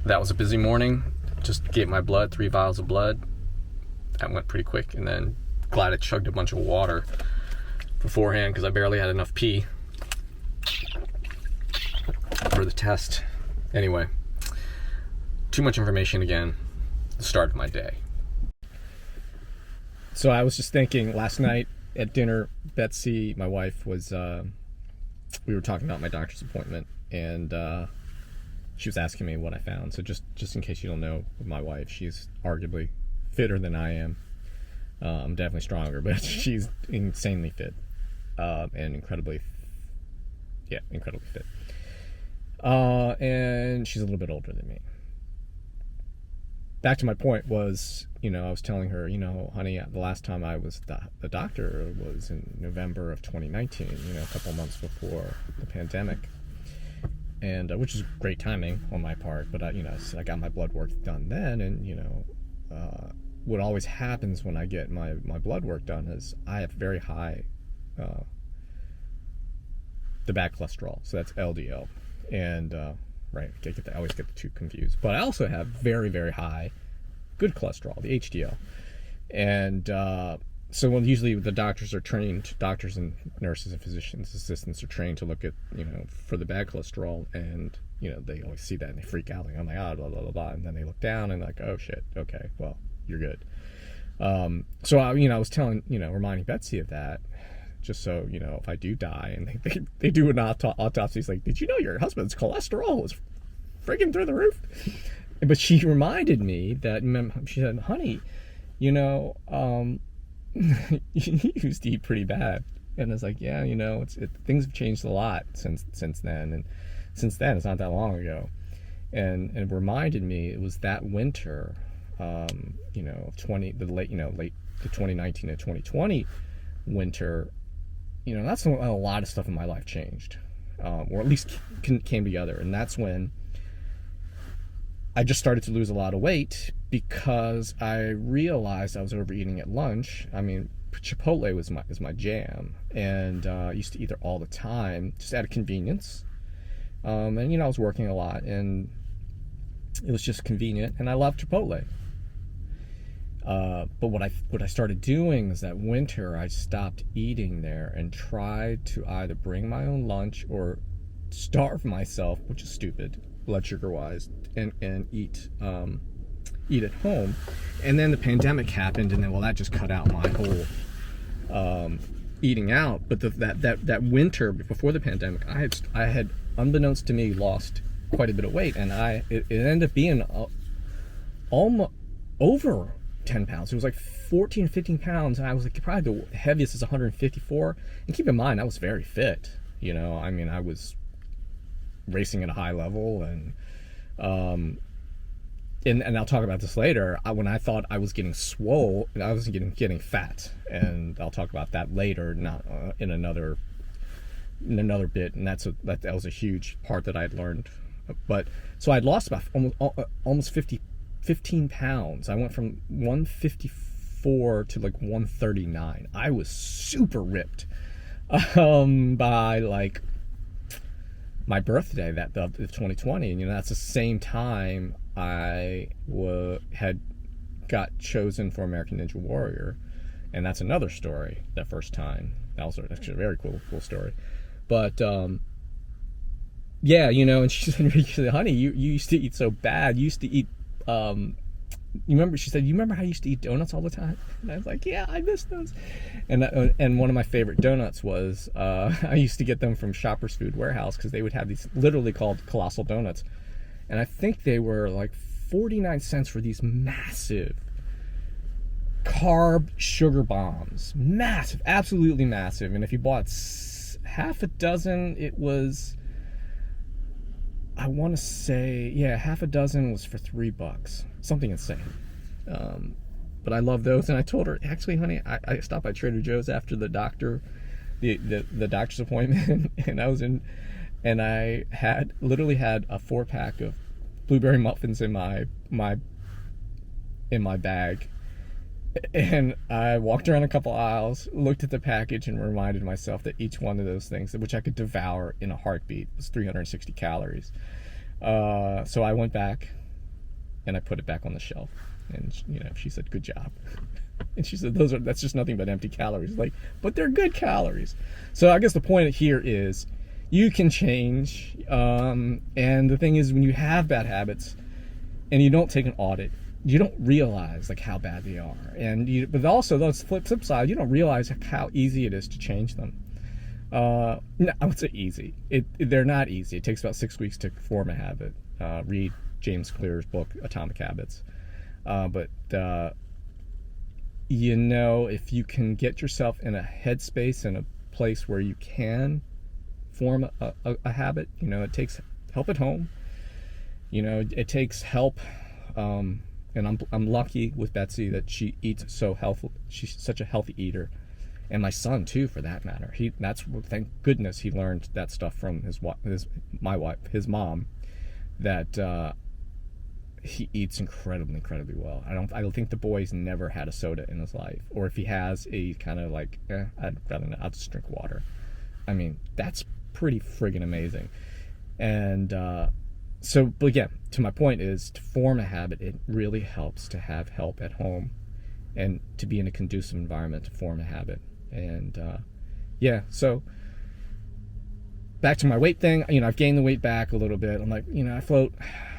That was a busy morning. Just gave my blood, 3 vials of blood. That went pretty quick. And then glad I chugged a bunch of water beforehand because I barely had enough pee for the test. Anyway, too much information again. The start of my day. So I was just thinking last night at dinner, Betsy, my wife, was, we were talking about my doctor's appointment, and she was asking me what I found. So just in case you don't know, with my wife, she's arguably fitter than I am. I'm definitely stronger, but she's insanely fit, and incredibly fit. And she's a little bit older than me. Back to my point was, I was telling her, honey, the last time I was the doctor was in November of 2019, a couple months before the pandemic. And which is great timing on my part, but I got my blood work done then, and what always happens when I get my blood work done is I have very high the bad cholesterol, so that's LDL, and right, I always get the two confused. But I also have very, very high good cholesterol, the HDL, and so when usually the doctors and nurses and physicians assistants are trained to look at, for the bad cholesterol, and they always see that and they freak out, like, oh my god, blah blah blah blah, and then they look down and like, oh shit, okay, well, you're good. So I was telling, reminding Betsy of that, just so if I do die and they do an autopsy, it's like, did you know your husband's cholesterol was freaking through the roof? But she reminded me that, she said, honey, you used to eat pretty bad. And it's like, yeah, things have changed a lot since then, and since then it's not that long ago. And it reminded me, it was that winter, late the 2019 and 2020 winter, that's when a lot of stuff in my life changed, or at least came together. And that's when I just started to lose a lot of weight, because I realized I was overeating at lunch. I mean, Chipotle was my jam, and I used to eat there all the time, just out of convenience. And I was working a lot, and it was just convenient, and I loved Chipotle. But what I started doing is that winter I stopped eating there and tried to either bring my own lunch or starve myself, which is stupid, blood sugar wise, and eat at home. And then the pandemic happened, and then that just cut out my whole eating out. But that winter before the pandemic, I had unbeknownst to me lost quite a bit of weight, and it ended up being almost over 10 pounds. It was like 14 or 15 pounds, and I was like, probably the heaviest is 154. And keep in mind, I was very fit. I was racing at a high level, and I'll talk about this later. When I thought I was getting swole, I was getting fat, and I'll talk about that later, not in another bit. And that was a huge part that I had learned. But so I'd lost about almost 15 pounds. I went from 154 to like 139. I was super ripped by like my birthday, that of 2020, and that's the same time I had got chosen for American Ninja Warrior, and that's another story. That first time, that was actually a very cool story. But yeah, and she said, honey, you used to eat so bad. You used to eat she said, you remember how you used to eat donuts all the time? And I was like, yeah, I miss those. And one of my favorite donuts was, I used to get them from Shoppers Food Warehouse, because they would have these literally called colossal donuts. And I think they were like 49 cents for these massive carb sugar bombs. Massive, absolutely massive. And if you bought half a dozen, it was, I want to say, half a dozen was for $3. Something insane. But I love those. And I told her, actually, honey, I stopped by Trader Joe's after the doctor's appointment, and I literally had a 4-pack of blueberry muffins in my bag. And I walked around a couple aisles, looked at the package, and reminded myself that each one of those things, which I could devour in a heartbeat, was 360 calories. So I went back And I put it back on the shelf. And she said, "Good job." And she said, that's just nothing but empty calories. Like, but they're good calories. So I guess the point here is you can change. And the thing is, when you have bad habits and you don't take an audit, you don't realize like how bad they are. But also, those flip side, you don't realize how easy it is to change them. No, I would say easy. They're not easy. It takes about 6 weeks to form a habit. Read James Clear's book, Atomic Habits. But if you can get yourself in a headspace, in a place where you can form a habit, it takes help at home. It takes help. And I'm lucky with Betsy that she eats so healthy. She's such a healthy eater. And my son too, for that matter. Thank goodness he learned that stuff from his mom, that he eats incredibly well. I don't think the boy's never had a soda in his life, or if he has, he kind of like, I'd rather not. I'll just drink water. I mean, that's pretty friggin' amazing. And but again, to my point is, to form a habit, it really helps to have help at home and to be in a conducive environment to form a habit. And so back to my weight thing, I've gained the weight back a little bit. I'm like, I float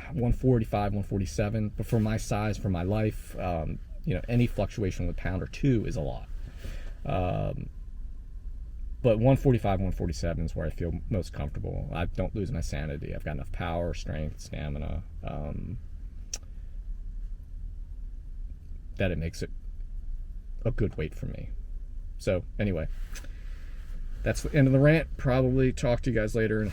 145, 147, but for my size, for my life, any fluctuation with a pound or two is a lot. But 145, 147 is where I feel most comfortable. I don't lose my sanity. I've got enough power, strength, stamina, that it makes it a good weight for me. So anyway, that's the end of the rant. Probably talk to you guys later.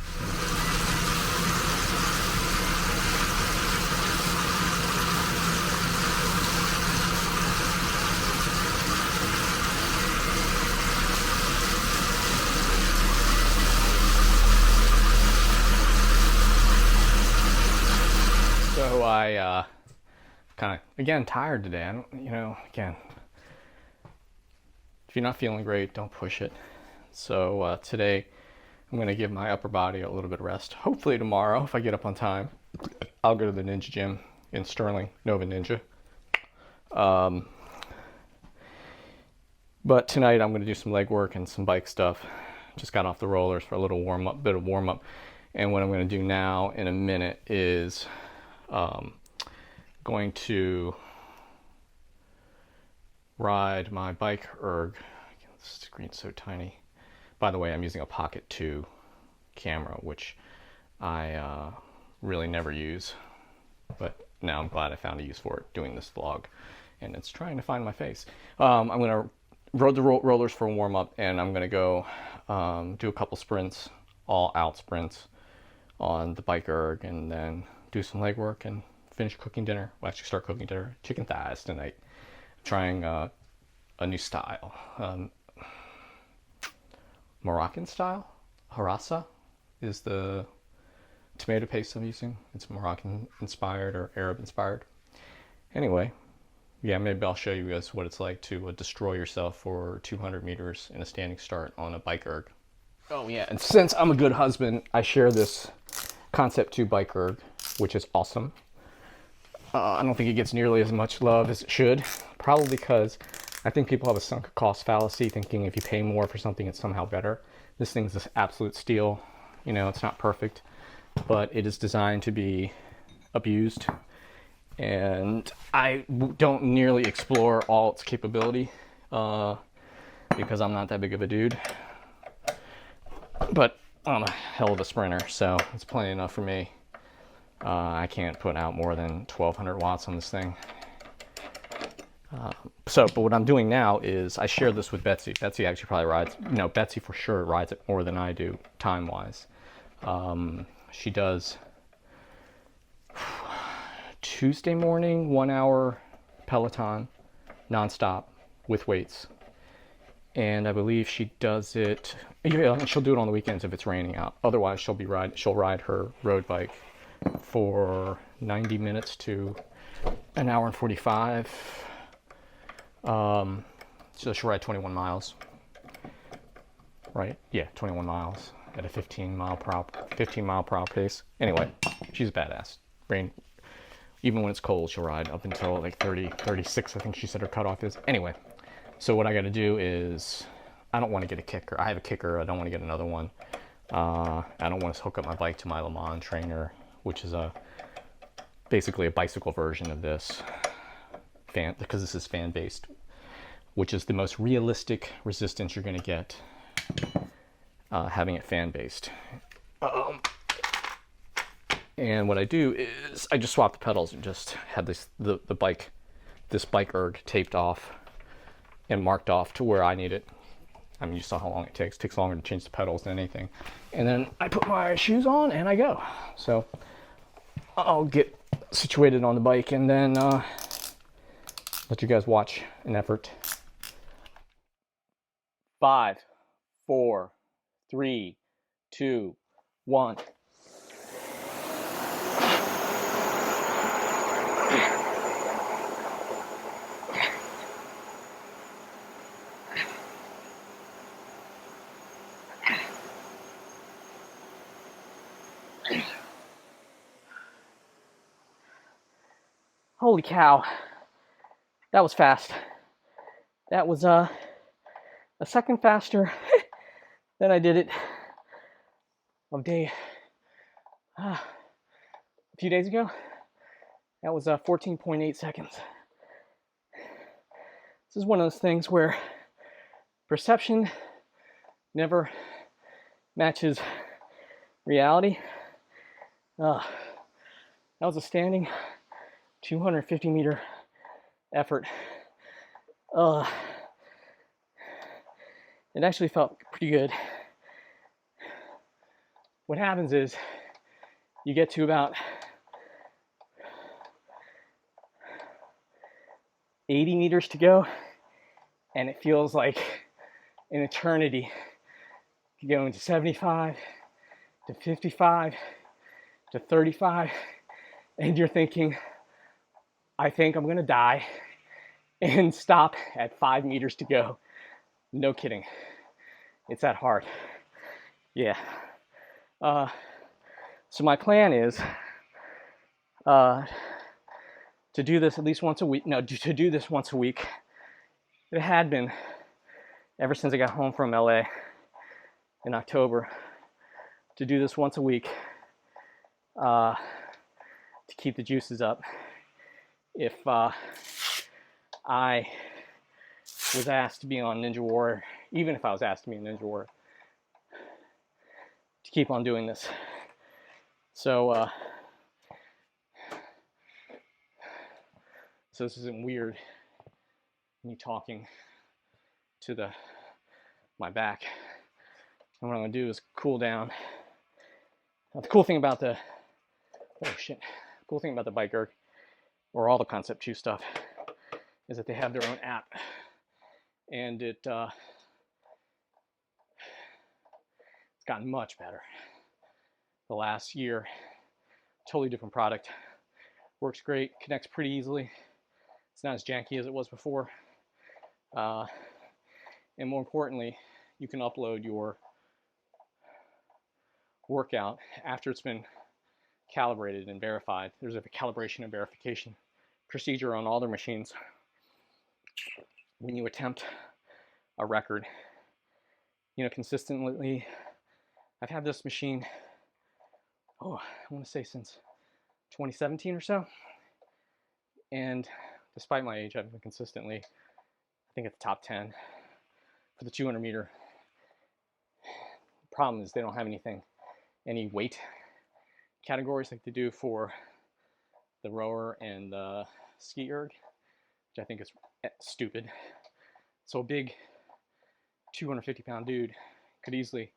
So I kind of, again, tired today. I don't, again, if you're not feeling great, don't push it. So today I'm going to give my upper body a little bit of rest. Hopefully tomorrow, if I get up on time, I'll go to the Ninja Gym in Sterling, Nova Ninja. But tonight I'm going to do some leg work and some bike stuff. Just got off the rollers for a little bit of warm up. And what I'm going to do now in a minute is going to ride my bike erg. The screen's so tiny. By the way, I'm using a Pocket 2 camera, which I really never use, but now I'm glad I found a use for it doing this vlog, and it's trying to find my face. I'm going to ride the rollers for a warm-up, and I'm going to go do a couple sprints, all out sprints on the bike erg, and then do some leg work and finish cooking dinner. Well, actually start cooking dinner. Chicken thighs tonight. Trying a new style. Moroccan style. Harassa is the tomato paste I'm using. It's Moroccan inspired or Arab inspired. Anyway, yeah, maybe I'll show you guys what it's like to destroy yourself for 200 meters in a standing start on a bike erg. Oh yeah, and since I'm a good husband, I share this Concept 2 bike erg, which is awesome. I don't think it gets nearly as much love as it should, probably because I think people have a sunk cost fallacy, thinking if you pay more for something, it's somehow better. This thing's this absolute steal. It's not perfect, but it is designed to be abused. And I don't nearly explore all its capability because I'm not that big of a dude. But I'm a hell of a sprinter, so it's plenty enough for me. I can't put out more than 1200 watts on this thing. But what I'm doing now is I share this with Betsy. Betsy actually probably rides, Betsy for sure rides it more than I do time-wise. She does Tuesday morning, 1 hour Peloton, nonstop with weights. And I believe she does it, she'll do it on the weekends if it's raining out. Otherwise, she'll ride her road bike for 90 minutes to an hour and 45. So she'll ride 21 miles. Right? Yeah, 21 miles at a 15 mile per hour pace. Anyway, she's a badass. Even when it's cold, she'll ride up until like 30, 36, I think she said her cutoff is. Anyway, so what I got to do is, I don't want to get a kicker. I have a kicker. I don't want to get another one. I don't want to hook up my bike to my Le Mans trainer, which is basically a bicycle version of this, because this is fan based, which is the most realistic resistance you're going to get having it fan based. And what I do is I just swap the pedals and just have this bike erg taped off and marked off to where I need it. I mean, you saw how long it takes. It takes longer to change the pedals than anything. And then I put my shoes on and I go. So I'll get situated on the bike and then let you guys watch an effort. 5, 4, 3, 2, 1. Holy cow, that was fast. That was a second faster than I did it a few days ago. That was 14.8 seconds. This is one of those things where perception never matches reality. That was a standing 250 meter effort. It actually felt pretty good. What happens is you get to about 80 meters to go, and it feels like an eternity. You go into 75 to 55 to 35, and you're thinking, I think I'm gonna die, and stop at 5 meters to go. No kidding. It's that hard. Yeah. So my plan is to do this at least once a week. No, to do this once a week. It had been ever since I got home from LA in October, to do this once a week to keep the juices up. If I was asked to be on Ninja Warrior, even if I was asked to be on Ninja Warrior, to keep on doing this. So this isn't weird, me talking to my back. And what I'm gonna do is cool down. Now, the cool thing about the bike erg, or all the Concept 2 stuff, is that they have their own app, and it's gotten much better the last year. Totally different product. Works great, connects pretty easily. It's not as janky as it was before. And more importantly, you can upload your workout after it's been calibrated and verified. There's a calibration and verification procedure on all their machines when you attempt a record. Consistently, I've had this machine, I want to say since 2017 or so. And despite my age, I've been consistently, I think, at the top 10 for the 200 meter. The problem is they don't have any weight categories like they do for the rower and the ski erg, which I think is stupid. So a big 250-pound dude could easily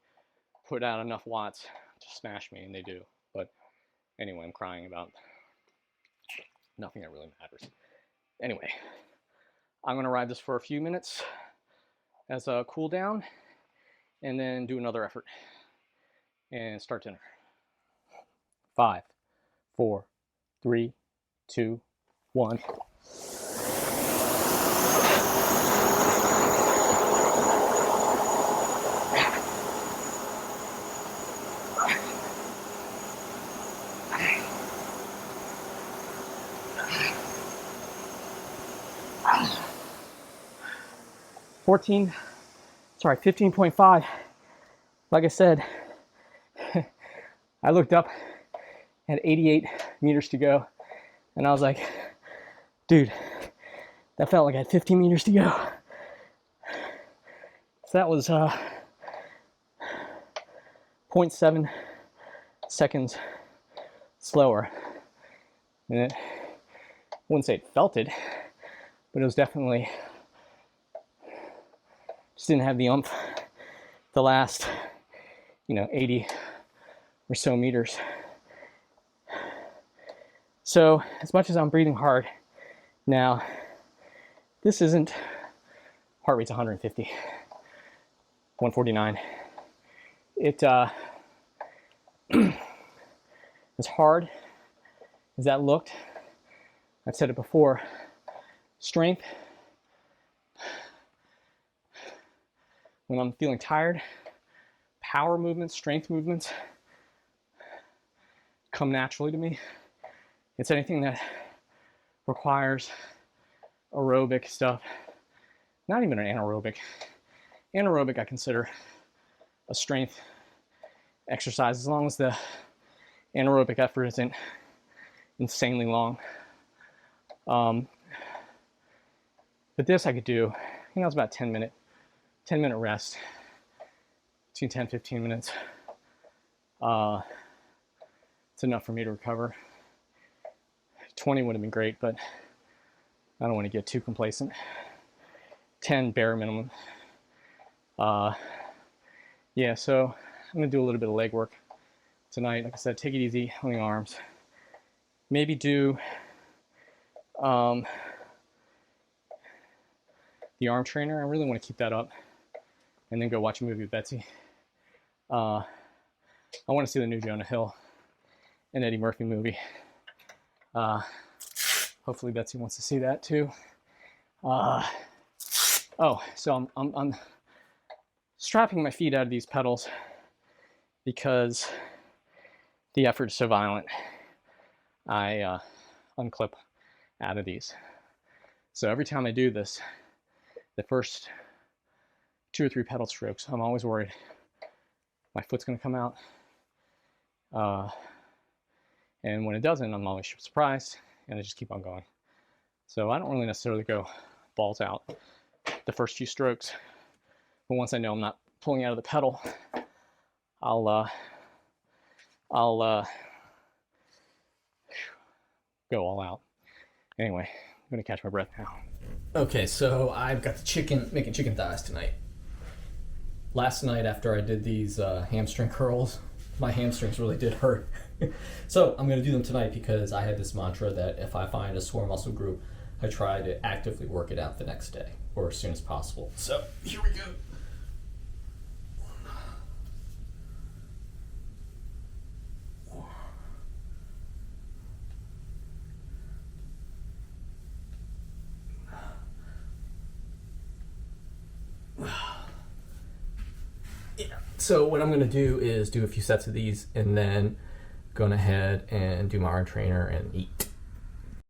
put out enough watts to smash me, and they do. But anyway, I'm crying about nothing that really matters. Anyway, I'm gonna ride this for a few minutes as a cool down, and then do another effort and start dinner. 5, 4, 3, 2, 1. 15.5. Like I said, I looked up at 88 meters to go, and I was like, dude, that felt like I had 15 meters to go. So that was 0.7 seconds slower. And it, I wouldn't say it felt it, but it was definitely, just didn't have the oomph the last, 80 or so meters. So as much as I'm breathing hard now, this isn't, heart rate's 150, 149. It as hard as that looked, I've said it before, strength, when I'm feeling tired, power movements, strength movements come naturally to me. It's anything that requires aerobic stuff, not even an anaerobic. Anaerobic I consider a strength exercise as long as the anaerobic effort isn't insanely long. But this I could do, it's about 10 minute rest, between 10-15 minutes. It's enough for me to recover. 20 would have been great, but I don't want to get too complacent. 10 bare minimum. Yeah, so I'm gonna do a little bit of leg work tonight. Like I said, take it easy on the arms. Maybe do the arm trainer. I really want to keep that up, and then go watch a movie with Betsy. I want to see the new Jonah Hill and Eddie Murphy movie. Hopefully Betsy wants to see that too. So I'm strapping my feet out of these pedals because the effort is so violent. I unclip out of these. So every time I do this, the first 2 or 3 pedal strokes, I'm always worried my foot's gonna come out. And when it doesn't, I'm always surprised, and I just keep on going. So I don't really necessarily go balls out the first few strokes, but once I know I'm not pulling out of the pedal, I'll go all out. Anyway, I'm gonna catch my breath now. Okay, so I've got the making chicken thighs tonight. Last night after I did these hamstring curls, my hamstrings really did hurt. So I'm gonna do them tonight because I had this mantra that if I find a sore muscle group, I try to actively work it out the next day or as soon as possible. So here we go. So what I'm going to do is do a few sets of these and then go ahead and do my arm trainer and eat.